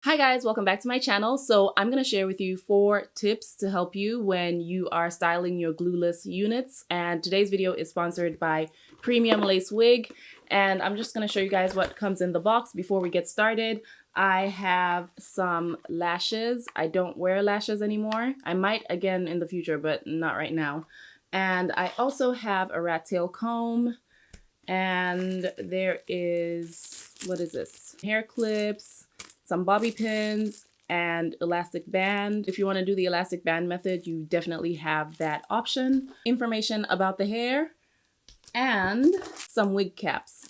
Hi guys, welcome back to my channel. So I'm going to share with you 4 tips to help you when you are styling your glueless units. And today's video is sponsored by Premium Lace Wig. And I'm just going to show you guys what comes in the box before we get started. I have some lashes. I don't wear lashes anymore. I might again in the future, but not right now. And I also have a rat tail comb. And there is, what is this? Hair clips, some bobby pins, and elastic band. If you want to do the elastic band method, you definitely have that option. Information about the hair and some wig caps.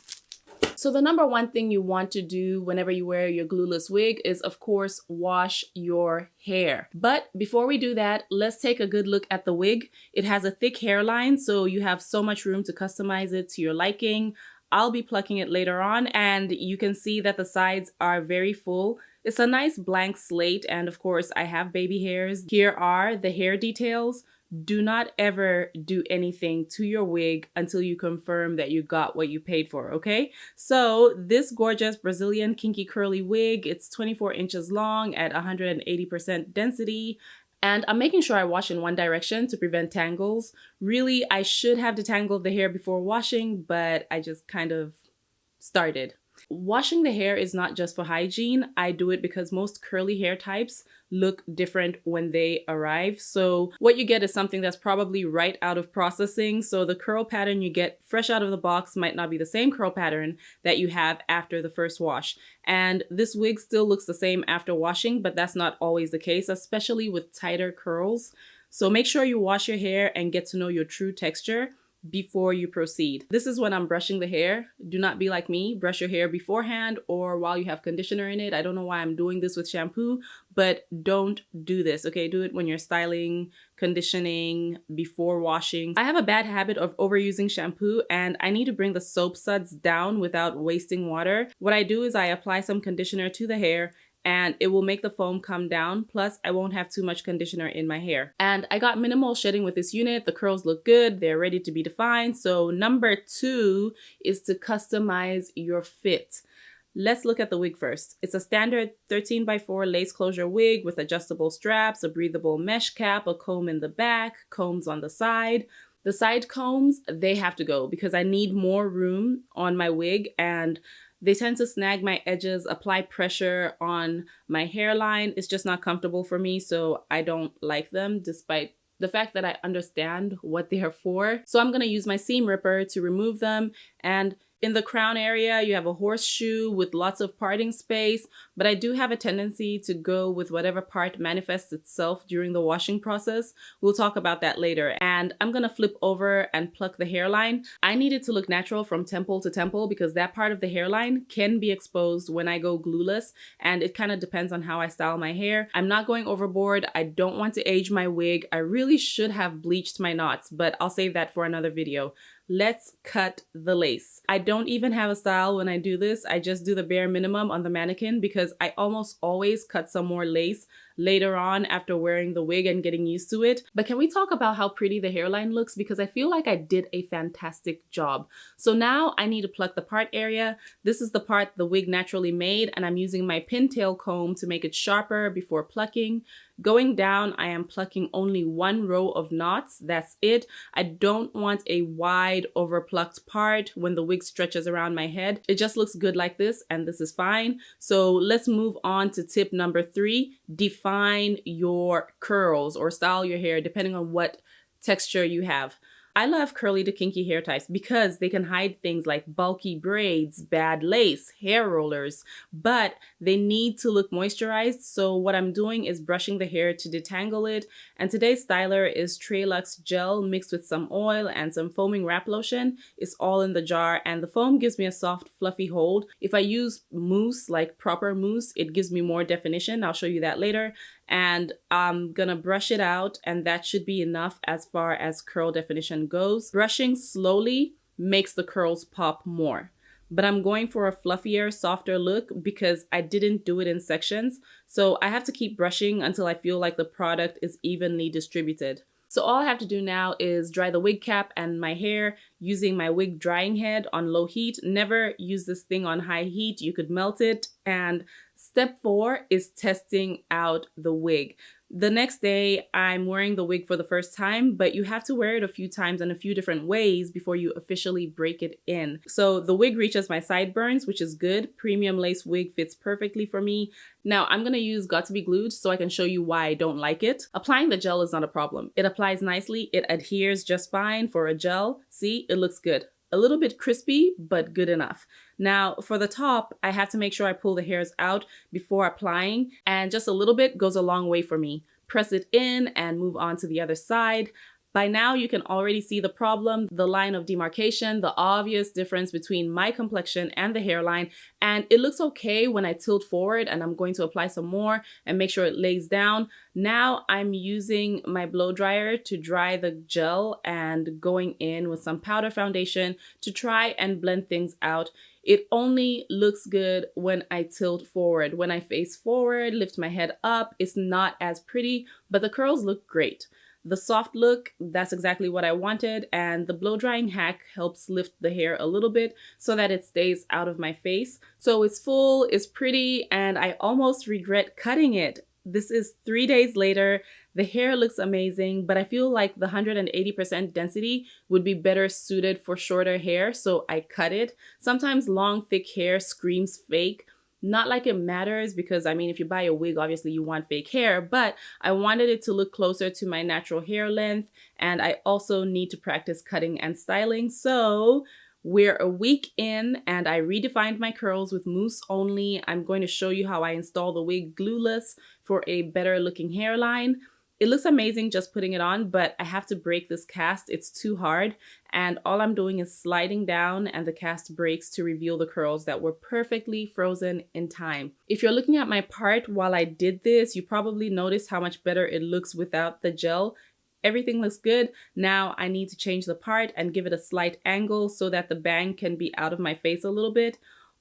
So the number one thing you want to do whenever you wear your glueless wig is, of course, wash your hair. But before we do that, let's take a good look at the wig. It has a thick hairline, so you have so much room to customize it to your liking. I'll be plucking it later on, and you can see that the sides are very full. It's a nice blank slate, and of course, I have baby hairs. Here are the hair details. Do not ever do anything to your wig until you confirm that you got what you paid for, okay? So this gorgeous Brazilian kinky curly wig, it's 24 inches long at 180% density. And I'm making sure I wash in one direction to prevent tangles. Really, I should have detangled the hair before washing, but I just kind of started. Washing the hair is not just for hygiene. I do it because most curly hair types look different when they arrive. So what you get is something that's probably right out of processing. So the curl pattern you get fresh out of the box might not be the same curl pattern that you have after the first wash. And this wig still looks the same after washing, but that's not always the case, especially with tighter curls. So make sure you wash your hair and get to know your true texture before you proceed. This is when I'm brushing the hair. Do not be like me. Brush your hair beforehand or while you have conditioner in it. I don't know why I'm doing this with shampoo, but don't do this, okay? Do it when you're styling, conditioning, before washing. I have a bad habit of overusing shampoo, and I need to bring the soap suds down without wasting water. What I do is I apply some conditioner to the hair, and it will make the foam come down. Plus, I won't have too much conditioner in my hair. And I got minimal shedding with this unit. The curls look good. They're ready to be defined. So number 2 is to customize your fit. Let's look at the wig first. It's a standard 13x4 lace closure wig with adjustable straps, a breathable mesh cap, a comb in the back, combs on the side. The side combs, they have to go because I need more room on my wig, and they tend to snag my edges, apply pressure on my hairline. It's just not comfortable for me, so I don't like them despite the fact that I understand what they are for. So I'm gonna use my seam ripper to remove them. And in the crown area, you have a horseshoe with lots of parting space, but I do have a tendency to go with whatever part manifests itself during the washing process. We'll talk about that later. And I'm gonna flip over and pluck the hairline. I need it to look natural from temple to temple because that part of the hairline can be exposed when I go glueless, and it kind of depends on how I style my hair. I'm not going overboard. I don't want to age my wig. I really should have bleached my knots, but I'll save that for another video. Let's cut the lace. I don't even have a style when I do this. I just do the bare minimum on the mannequin because I almost always cut some more lace later on after wearing the wig and getting used to it. But can we talk about how pretty the hairline looks? Because I feel like I did a fantastic job. So now I need to pluck the part area. This is the part the wig naturally made, and I'm using my pintail comb to make it sharper before plucking. Going down, I am plucking only 1 row of knots. That's it. I don't want a wide overplucked part when the wig stretches around my head. It just looks good like this, and this is fine. So let's move on to tip number 3. Define your curls or style your hair depending on what texture you have. I love curly to kinky hair types because they can hide things like bulky braids, bad lace, hair rollers, but they need to look moisturized. So what I'm doing is brushing the hair to detangle it. And today's styler is Trelux gel mixed with some oil and some foaming wrap lotion. It's all in the jar, and the foam gives me a soft, fluffy hold. If I use mousse, like proper mousse, it gives me more definition. I'll show you that later. And I'm gonna brush it out, and that should be enough as far as curl definition goes. Brushing slowly makes the curls pop more, but I'm going for a fluffier, softer look because I didn't do it in sections. So I have to keep brushing until I feel like the product is evenly distributed. So all I have to do now is dry the wig cap and my hair using my wig drying head on low heat. Never use this thing on high heat, you could melt it. And step 4 is testing out the wig. The next day, I'm wearing the wig for the first time, but you have to wear it a few times in a few different ways before you officially break it in. So the wig reaches my sideburns, which is good. Premium Lace Wig fits perfectly for me. Now I'm gonna use Got to Be Glued so I can show you why I don't like it. Applying the gel is not a problem. It applies nicely, it adheres just fine for a gel. See, it looks good. A little bit crispy, but good enough. Now for the top, I have to make sure I pull the hairs out before applying, and just a little bit goes a long way for me. Press it in and move on to the other side. By now you can already see the problem, the line of demarcation, the obvious difference between my complexion and the hairline, and it looks okay when I tilt forward, and I'm going to apply some more and make sure it lays down. Now I'm using my blow dryer to dry the gel and going in with some powder foundation to try and blend things out. It only looks good when I tilt forward. When I face forward, lift my head up, it's not as pretty, but the curls look great. The soft look, that's exactly what I wanted, and the blow drying hack helps lift the hair a little bit so that it stays out of my face. So it's full, it's pretty, and I almost regret cutting it. This is 3 days later. The hair looks amazing, but I feel like the 180% density would be better suited for shorter hair, so I cut it. Sometimes long, thick hair screams fake. Not like it matters, because I mean, if you buy a wig, obviously you want fake hair, but I wanted it to look closer to my natural hair length, and I also need to practice cutting and styling. So we're a week in and I redefined my curls with mousse only. I'm going to show you how I install the wig glueless for a better looking hairline. It looks amazing just putting it on, but I have to break this cast. It's too hard, and all I'm doing is sliding down and the cast breaks to reveal the curls that were perfectly frozen in time. If you're looking at my part while I did this, you probably noticed how much better it looks without the gel. Everything looks good. Now I need to change the part and give it a slight angle so that the bang can be out of my face a little bit.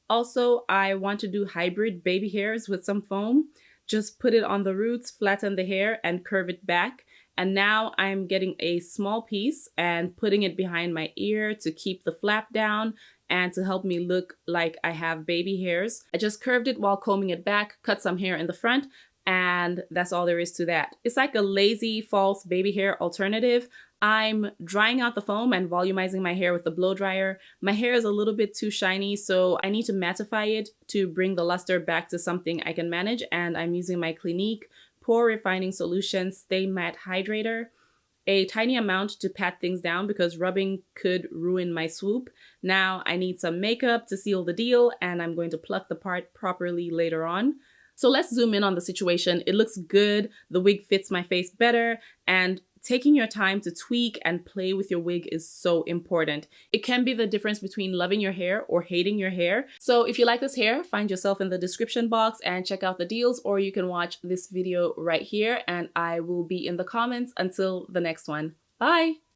Also, I want to do hybrid baby hairs with some foam. Just put it on the roots, flatten the hair, and curve it back. And now I'm getting a small piece and putting it behind my ear to keep the flap down and to help me look like I have baby hairs. I just curved it while combing it back, cut some hair in the front, and that's all there is to that. It's like a lazy, false baby hair alternative. I'm drying out the foam and volumizing my hair with the blow dryer. My hair is a little bit too shiny, so I need to mattify it to bring the luster back to something I can manage, and I'm using my Clinique Pore Refining Solution Stay Matte Hydrator. A tiny amount to pat things down because rubbing could ruin my swoop. Now I need some makeup to seal the deal, and I'm going to pluck the part properly later on. So let's zoom in on the situation. It looks good, the wig fits my face better, and taking your time to tweak and play with your wig is so important. It can be the difference between loving your hair or hating your hair. So if you like this hair, find yourself in the description box and check out the deals, or you can watch this video right here, and I will be in the comments until the next one. Bye!